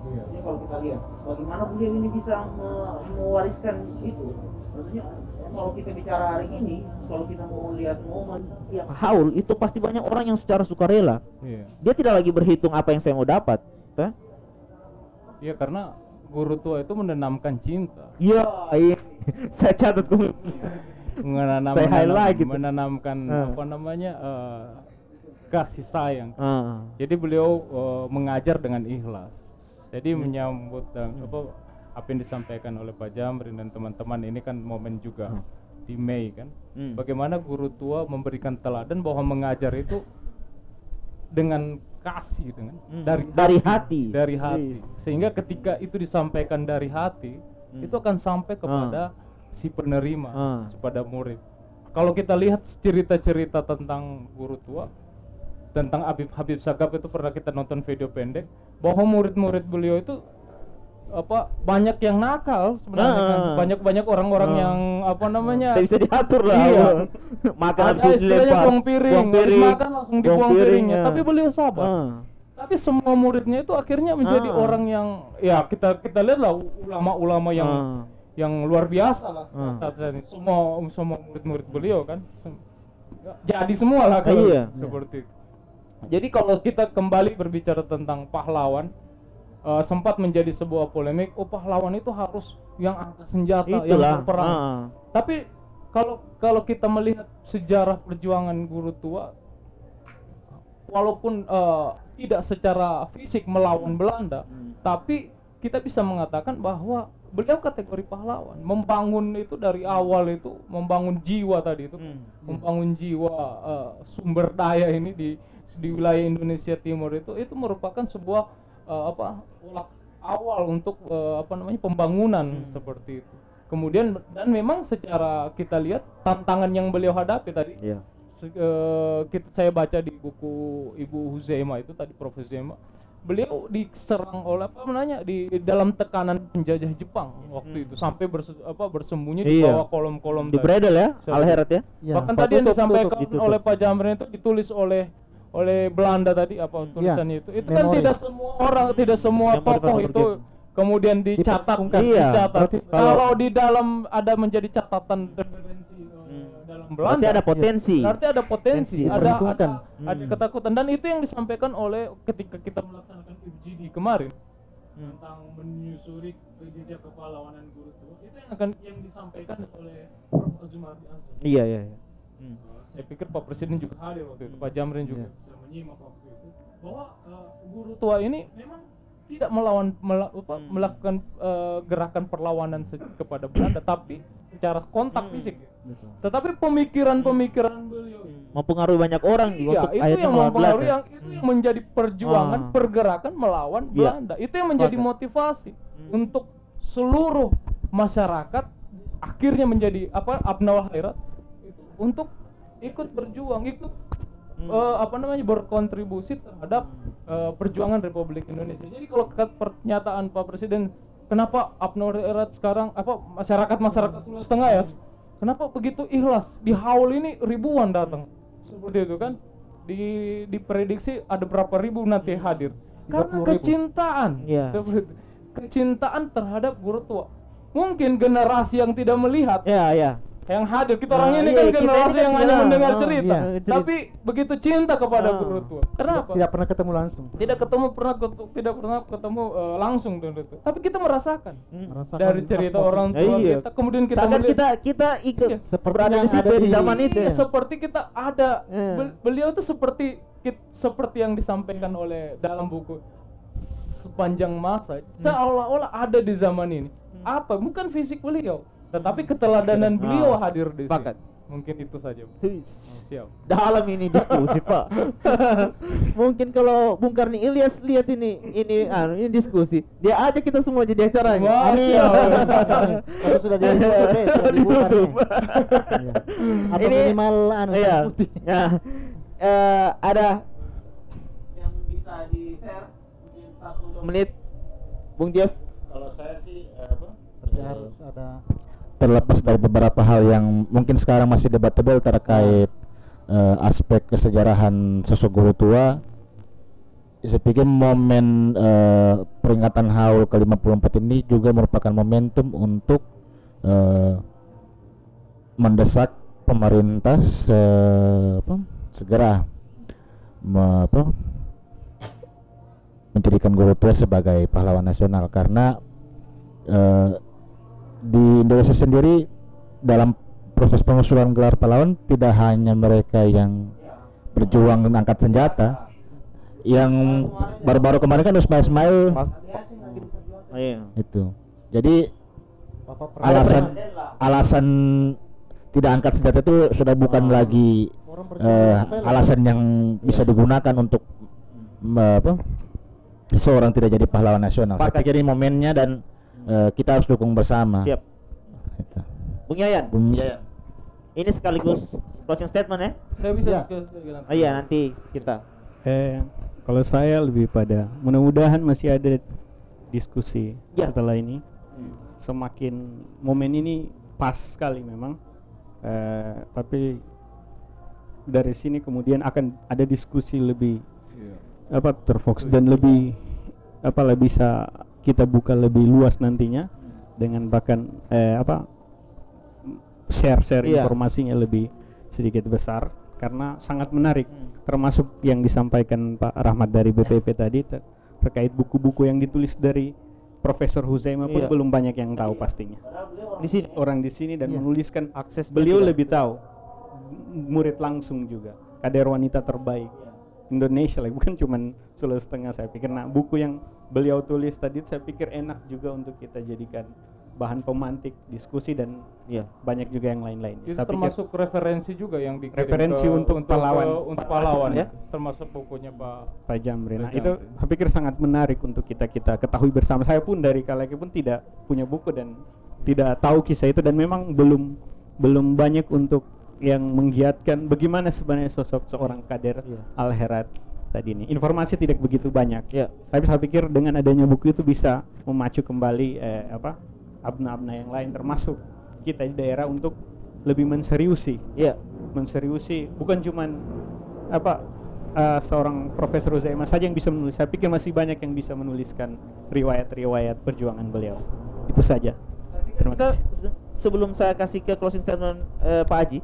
Ini kalau kita lihat, bagaimana beliau ini bisa mewariskan itu. Maksudnya kalau kita bicara hari ini, kalau kita mau lihat momen yang Haul itu pasti banyak orang yang secara sukarela. Iya. Dia tidak lagi berhitung apa yang saya mau dapat. Iya, karena guru tua itu menanamkan cinta. Iya, saya catat dulu. Saya highlight gitu. Menanamkan apa namanya kasih sayang. Jadi beliau mengajar dengan ikhlas. Jadi menyambut apa yang disampaikan oleh Pak Jamrin dan teman-teman, ini kan momen juga di Mei kan. Bagaimana guru tua memberikan teladan bahwa mengajar itu dengan kasih, dengan dari hati. dari hati, sehingga ketika itu disampaikan dari hati, itu akan sampai kepada si penerima, kepada murid. Kalau kita lihat cerita-cerita tentang guru tua, tentang Habib Sagaf itu pernah kita nonton video pendek bahwa murid-murid beliau itu banyak yang nakal sebenarnya, kan? banyak orang-orang yang Tidak bisa diatur lah. Iya. Makan Ada habis istilahnya dilempar. buang piring, habis makan langsung dibuang piringnya. Tapi beliau sabar. Tapi semua muridnya itu akhirnya menjadi orang yang, ya kita lihat lah ulama-ulama yang luar biasa lah saat ini. Semua murid-murid beliau kan jadi semua lah kalau seperti itu. Jadi kalau kita kembali berbicara tentang pahlawan, sempat menjadi sebuah polemik, pahlawan itu harus yang angkat senjata, yang berperang. Tapi kalau kita melihat sejarah perjuangan guru tua, walaupun tidak secara fisik melawan Belanda, tapi kita bisa mengatakan bahwa beliau kategori pahlawan. Membangun itu dari awal itu, membangun jiwa tadi itu, membangun jiwa sumber daya ini di wilayah Indonesia Timur itu merupakan sebuah awal untuk pembangunan seperti itu. Kemudian dan memang secara kita lihat tantangan yang beliau hadapi tadi, saya baca di buku Ibu Huzaima itu tadi, Prof. Huzaima, beliau diserang oleh di dalam tekanan penjajah Jepang waktu itu, sampai bersembunyi di bawah kolom-kolom di Bredel ya, Al-Herat ya. Bahkan tadi yang disampaikan oleh Pak Jamrin itu ditulis oleh Belanda tadi tulisannya itu kan tidak semua orang, tidak semua tokoh itu kemudian dicatat. Kalau di dalam ada menjadi catatan referensi dalam Belanda, berarti ada potensi. Ada ketakutan, dan itu yang disampaikan oleh ketika kita melaksanakan FGD kemarin tentang menyusuri jejak kepahlawanan guru tua, itu yang disampaikan oleh Prof. Zumardi Azhar. Iya. Saya pikir Pak Presiden juga hadir waktu itu, Pak Jamrin juga bisa menyimak waktu itu, bahwa guru tua ini memang tidak melakukan gerakan perlawanan kepada Belanda, tapi secara kontak fisik. Tetapi pemikiran beliau mempengaruhi banyak orang juga. Itu yang mempengaruhi, itu yang menjadi perjuangan pergerakan melawan Belanda. Itu yang menjadi motivasi untuk seluruh masyarakat akhirnya menjadi abnawal khairat untuk ikut berjuang, berkontribusi terhadap perjuangan Republik Indonesia. Jadi kalau pernyataan Pak Presiden, kenapa abnawal khairat sekarang masyarakat Sulawesi Tengah ya Kenapa begitu ikhlas? Di haul ini ribuan datang. Seperti itu kan. Diprediksi ada berapa ribu nanti hadir. Karena 30.000. kecintaan. Iya. Seperti itu. Kecintaan terhadap guru tua. Mungkin generasi yang tidak melihat Ya. yang hadir, kita orang ini Iya, kan kita generasi ini kan yang hanya iya. mendengar Oh, cerita, iya. tapi begitu cinta kepada Oh. guru tua. Kenapa? Tidak pernah ketemu langsung. Tidak pernah ketemu langsung guru tua. Tapi kita merasakan Merasakan dari cerita transport. orang tua Iya. kita, kemudian kita Seakan melihat kita ikut Iya. Seperti berada yang di situ ada di di- zaman itu. iya, Ya. seperti kita ada. Iya. Beliau itu seperti yang disampaikan oleh dalam buku sepanjang masa, seolah-olah ada di zaman ini. Apa? Bukan fisik beliau, tetapi keteladanan beliau hadir di sini. Sepakat. Mungkin itu saja. Siap. Dalam ini diskusi Pak. Mungkin kalau Bung Karni Ilyas lihat ini diskusi, dia ajak kita semua jadi acaranya. Wah, siap. Kalau sudah ditutup, sudah dibuka nih. Iya. Atau Ini- minimal Iya. putih. Ya. Ada Yang bisa di-share mungkin 1-2 menit Bung Jeff. Kalau saya sih Ya, harus ada terlepas dari beberapa hal yang mungkin sekarang masih debatable terkait aspek kesejarahan sosok guru tua, saya pikir momen peringatan HAUL ke-54 ini juga merupakan momentum untuk mendesak pemerintah segera menjadikan guru tua sebagai pahlawan nasional, karena di Indonesia sendiri dalam proses pengusulan gelar pahlawan tidak hanya mereka yang berjuang angkat senjata. Yang baru-baru kemarin kan Ismail Iya. itu. Jadi alasan tidak angkat senjata itu sudah bukan lagi alasan yang bisa digunakan untuk seorang tidak jadi pahlawan nasional. Saya Sepakat. pikir ini momennya dan kita harus dukung bersama. Siap. Itu. Bung Yayan. Bung Yayan. Ini sekaligus closing statement ya. Saya bisa Ya. Oh iya, nanti kita. Kalau saya lebih pada mudah-mudahan masih ada diskusi Ya. setelah ini. Semakin momen ini pas sekali memang. Tapi dari sini kemudian akan ada diskusi lebih terfokus dan lebih bisa kita buka lebih luas nantinya dengan bahkan share Iya. informasinya lebih sedikit besar karena sangat menarik, termasuk yang disampaikan Pak Rahmat dari BPP tadi terkait buku-buku yang ditulis dari Profesor Huzaimah pun Iya. belum banyak yang tahu pastinya. Di sini Orang di sini dan Iya. menuliskan akses beliau lebih tahu, murid langsung juga, kader wanita terbaik Indonesia lah, bukan cuman Sulawesi Tengah. Saya pikir buku yang beliau tulis tadi saya pikir enak juga untuk kita jadikan bahan pemantik diskusi dan Iya. banyak juga yang lain-lain. Itu Saya pikir termasuk referensi juga yang dikirim Referensi untuk pahlawan. untuk pahlawan Ya. termasuk bukunya Pak Pak Jamri. Nah, Pak itu Jamri. saya pikir sangat menarik untuk kita ketahui bersama. Saya pun dari Kalaki pun tidak punya buku dan tidak tahu kisah itu dan memang belum banyak untuk yang menggiatkan bagaimana sebenarnya sosok seorang kader Al-Herat tadi ini. Informasi tidak begitu banyak. Ya. Tapi saya pikir dengan adanya buku itu bisa memacu kembali abna-abna yang lain termasuk kita di daerah untuk lebih menseriusi Iya. bukan cuman seorang Profesor Huzaimah saja yang bisa menulis. Saya pikir masih banyak yang bisa menuliskan riwayat-riwayat perjuangan beliau. Itu saja. Terima Kita, kasih. sebelum saya kasih ke closing statement Pak Haji,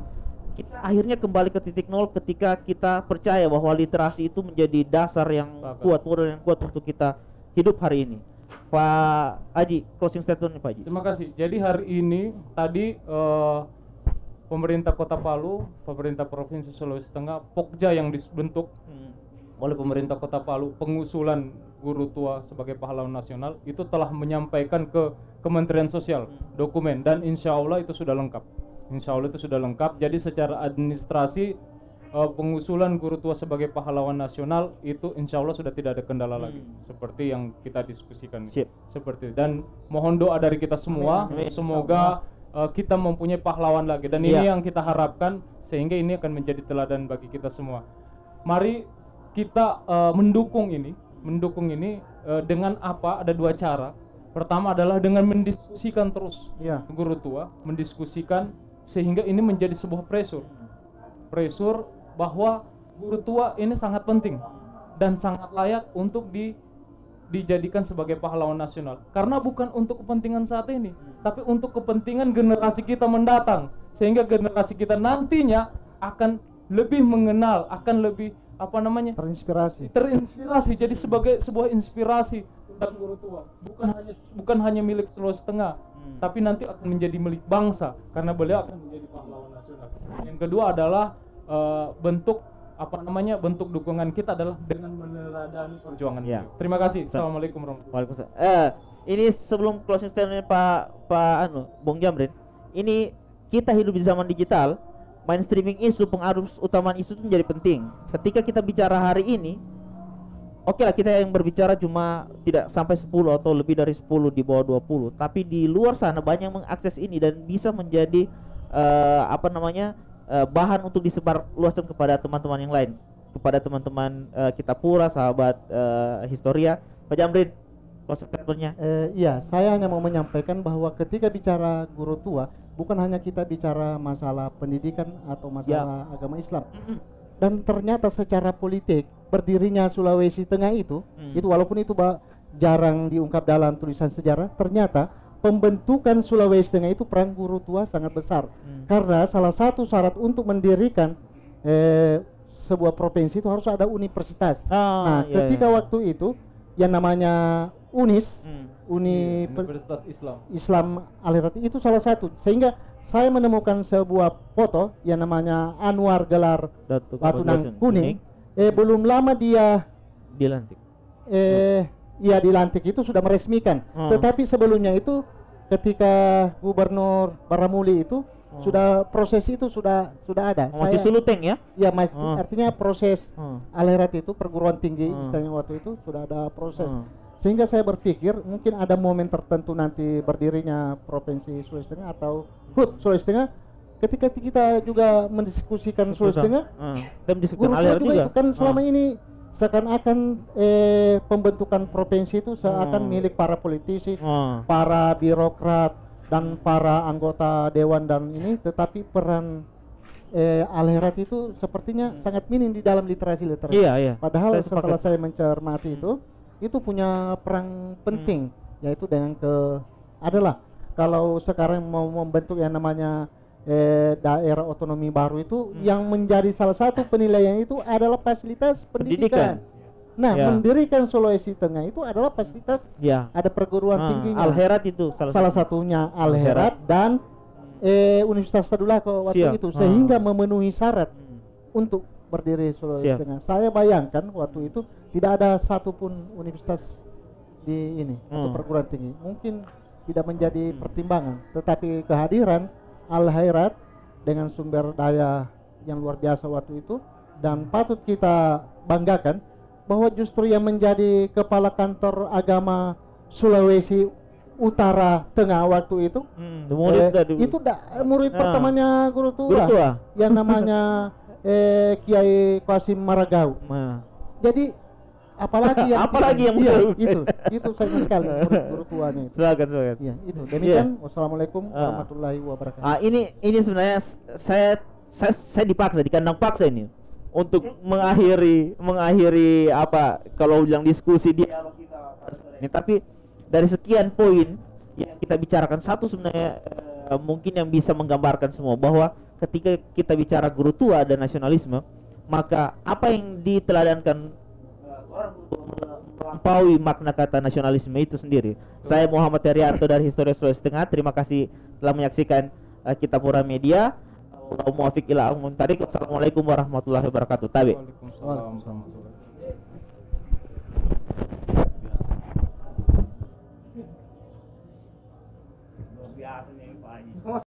kita akhirnya kembali ke titik nol ketika kita percaya bahwa literasi itu menjadi dasar yang kuat, modal yang kuat untuk kita hidup hari ini. Pak Haji, closing statement Pak Haji. Terima kasih. Jadi hari ini tadi pemerintah Kota Palu, pemerintah Provinsi Sulawesi Tengah, Pokja yang dibentuk oleh pemerintah Kota Palu, pengusulan guru tua sebagai pahlawan nasional itu telah menyampaikan ke Kementerian Sosial dokumen dan insya Allah itu sudah lengkap. Insya Allah itu sudah lengkap. Jadi secara administrasi pengusulan guru tua sebagai pahlawan nasional itu insya Allah sudah tidak ada kendala lagi seperti yang kita diskusikan. Sip. Seperti dan mohon doa dari kita semua, Amin. semoga kita mempunyai pahlawan lagi dan ini yang kita harapkan sehingga ini akan menjadi teladan bagi kita semua. Mari kita mendukung ini dengan apa? Ada dua cara. Pertama adalah dengan mendiskusikan terus Iya. guru tua, mendiskusikan sehingga ini menjadi sebuah pressure bahwa guru tua ini sangat penting dan sangat layak untuk dijadikan sebagai pahlawan nasional, karena bukan untuk kepentingan saat ini, tapi untuk kepentingan generasi kita mendatang, sehingga generasi kita nantinya akan lebih mengenal, akan lebih terinspirasi jadi sebagai sebuah inspirasi tentang guru tua, bukan hanya milik Sulawesi Tengah, tapi nanti akan menjadi milik bangsa karena beliau akan menjadi pahlawan nasional. Yang kedua adalah bentuk dukungan kita adalah dengan meneladani perjuangan beliau. Terima kasih. Assalamualaikum warahmatullahi Waalaikumsalam. Ini sebelum closing statement Pak Bung Jamrin, ini kita hidup di zaman digital, mainstreaming isu, pengaruh utama isu itu menjadi penting. Ketika kita bicara hari ini, oke lah kita yang berbicara cuma tidak sampai 10 atau lebih dari 10, di bawah 20, tapi di luar sana banyak mengakses ini dan bisa menjadi bahan untuk disebar luaskan kepada teman-teman yang lain, kepada teman-teman kita Pura, sahabat Historia. Pak Jamrin, konsepnya? Iya, saya hanya mau menyampaikan bahwa ketika bicara guru tua, bukan hanya kita bicara masalah pendidikan atau masalah agama Islam. Dan ternyata secara politik berdirinya Sulawesi Tengah itu walaupun itu jarang diungkap dalam tulisan sejarah, ternyata pembentukan Sulawesi Tengah itu peran guru tua sangat besar. Karena salah satu syarat untuk mendirikan sebuah provinsi itu harus ada universitas. Ketika waktu itu yang namanya UNIS, Universitas Islam Al-Herat itu salah satu, sehingga saya menemukan sebuah foto yang namanya Anwar Gelar Batunang Kuning. Belum lama dia dilantik. Dilantik itu sudah meresmikan. Tetapi sebelumnya itu ketika Gubernur Baramuli itu sudah proses itu sudah ada. Masih Suluteng ya? Ya, artinya proses Al-Herat itu perguruan tinggi istilahnya waktu itu sudah ada proses. Sehingga saya berpikir mungkin ada momen tertentu nanti berdirinya Provinsi Sulawesi Tengah atau HUT Sulawesi Tengah, ketika kita juga mendiskusikan Sulawesi Tengah, guru tua juga itu kan selama ini seakan-akan pembentukan provinsi itu seakan milik para politisi, para birokrat dan para anggota dewan dan ini, tetapi peran Al-Herat itu sepertinya sangat minim di dalam literasi. Iya. Padahal setelah saya mencermati itu punya peran penting, yaitu dengan adalah kalau sekarang mau membentuk yang namanya daerah otonomi baru itu, yang menjadi salah satu penilaian itu adalah fasilitas pendidikan. Nah, mendirikan Sulawesi Tengah itu adalah fasilitas, ada perguruan tingginya. Al-Herat itu salah satunya Al-Herat dan Universitas Tadulako waktu itu, sehingga memenuhi syarat untuk berdiri Sulawesi Tengah. Saya bayangkan waktu itu tidak ada satupun universitas di ini atau perguruan tinggi, mungkin tidak menjadi pertimbangan, tetapi kehadiran Al-Herat dengan sumber daya yang luar biasa waktu itu, dan patut kita banggakan bahwa justru yang menjadi kepala kantor agama Sulawesi Utara Tengah waktu itu murid pertamanya guru tua yang namanya Kiai Qasim Maragau. Jadi apalagi yang itu sayang sekali guru tuanya itu. Silakan. Ya, itu. Demikian. Wassalamualaikum warahmatullahi wabarakatuh. Ini sebenarnya saya dipaksa, dikandang paksa ini untuk mengakhiri kalau bilang diskusi dialog kita ini. Tapi dari sekian poin yang kita bicarakan, satu sebenarnya mungkin yang bisa menggambarkan semua, bahwa ketika kita bicara guru tua dan nasionalisme, maka apa yang diteladankan melampaui makna kata nasionalisme itu sendiri. Saya Muhammad Herianto dari Historia Sulawesi Tengah. Terima kasih telah menyaksikan Kitab Pura Media. Assalamualaikum warahmatullahi wabarakatuh. Tabe. Waalaikumsalam warahmatullahi wabarakatuh.